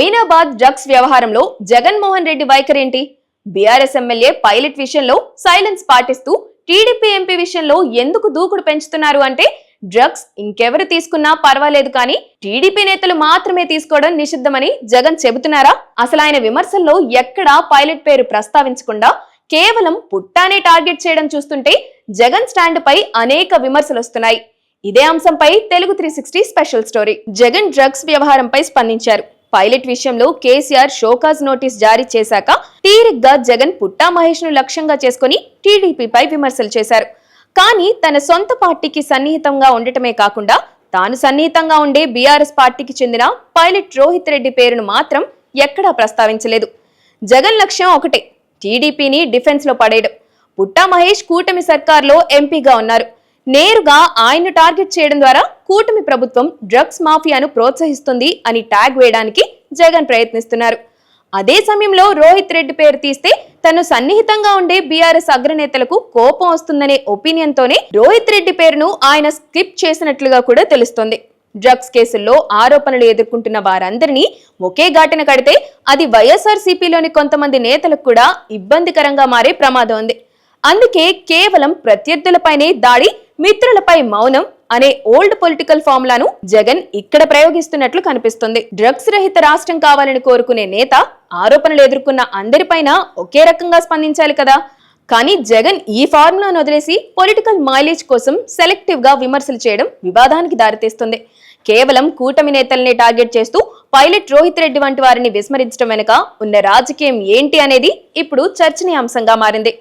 Moinabad drugs వ్యవహారంలో జగన్మోహన్ రెడ్డి వైఖరేంటి? BRS MLA pilot విషయంలో సైలెన్స్ పాటిస్తూ టీడీపీ ఎంపీ విషయంలో ఎందుకు దూకుడు పెంచుతున్నారు అంటే డ్రగ్స్ ఇంకెవరు తీసుకున్నా పర్వాలేదు కానీ టీడీపీ నేతలు మాత్రమే తీసుకోవడం నిషిద్ధమని జగన్ చెబుతున్నారా? అసలు ఆయన విమర్శల్లో ఎక్కడా పైలట్ పేరు ప్రస్తావించకుండా కేవలం పుట్టానే టార్గెట్ చేయడం చూస్తుంటే జగన్ స్టాండ్ పై అనేక విమర్శలు వస్తున్నాయి. ఇదే అంశంపై Telugu 360 special story. Jagan drugs వ్యవహారంపై స్పందించారు. పైలట్ విషయంలో కేసీఆర్ షోకాజ్ నోటీస్ జారీ చేశాక తీరిగ్గా జగన్ పుట్టా మహేష్ ను లక్ష్యంగా చేసుకుని టీడీపీపై విమర్శలు చేశారు. కానీ తన సొంత పార్టీకి సన్నిహితంగా ఉండటమే కాకుండా తాను సన్నిహితంగా ఉండే బీఆర్ఎస్ పార్టీకి చెందిన పైలట్ రోహిత్ రెడ్డి పేరును మాత్రం ఎక్కడా ప్రస్తావించలేదు. జగన్ లక్ష్యం ఒకటే, టీడీపీని డిఫెన్స్ లో పడేయడం. పుట్టా మహేష్ కూటమి సర్కార్లో ఎంపీగా ఉన్నారు. నేరుగా ఆయన్ను టార్గెట్ చేయడం ద్వారా కూటమి ప్రభుత్వం డ్రగ్స్ మాఫియాను ప్రోత్సహిస్తుంది అని ట్యాగ్ వేయడానికి జగన్ ప్రయత్నిస్తున్నారు. అదే సమయంలో రోహిత్ రెడ్డి పేరు తీస్తే తను సన్నిహితంగా ఉండే బీఆర్ఎస్ అగ్రనేతలకు కోపం వస్తుందనే ఒపీనియన్ తోనే రోహిత్ రెడ్డి పేరును ఆయన స్కిప్ చేసినట్లుగా కూడా తెలుస్తోంది. డ్రగ్స్ కేసుల్లో ఆరోపణలు ఎదుర్కొంటున్న వారందరినీ ఒకే ఘాటన కడితే అది వైఎస్ఆర్సీపీలోని కొంతమంది నేతలకు కూడా ఇబ్బందికరంగా మారే ప్రమాదం ఉంది. అందుకే కేవలం ప్రత్యర్థులపైనే దాడి, మిత్రులపై మౌనం అనే ఓల్డ్ పొలిటికల్ ఫార్ములాను జగన్ ఇక్కడ ప్రయోగిస్తున్నట్లు కనిపిస్తుంది. డ్రగ్స్ రహిత రాష్ట్రం కావాలని కోరుకునే నేత ఆరోపణలు ఎదుర్కొన్న అందరిపైన ఒకే రకంగా స్పందించాలి కదా. కానీ జగన్ ఈ ఫార్ములాను వదిలేసి పొలిటికల్ మైలేజ్ కోసం సెలెక్టివ్ గా విమర్శలు చేయడం వివాదానికి దారితీస్తుంది. కేవలం కూటమి నేతల్ని టార్గెట్ చేస్తూ పైలట్ రోహిత్ రెడ్డి వంటి వారిని విస్మరించడం వెనుక ఉన్న రాజకీయం ఏంటి అనేది ఇప్పుడు చర్చనీయాంశంగా మారింది.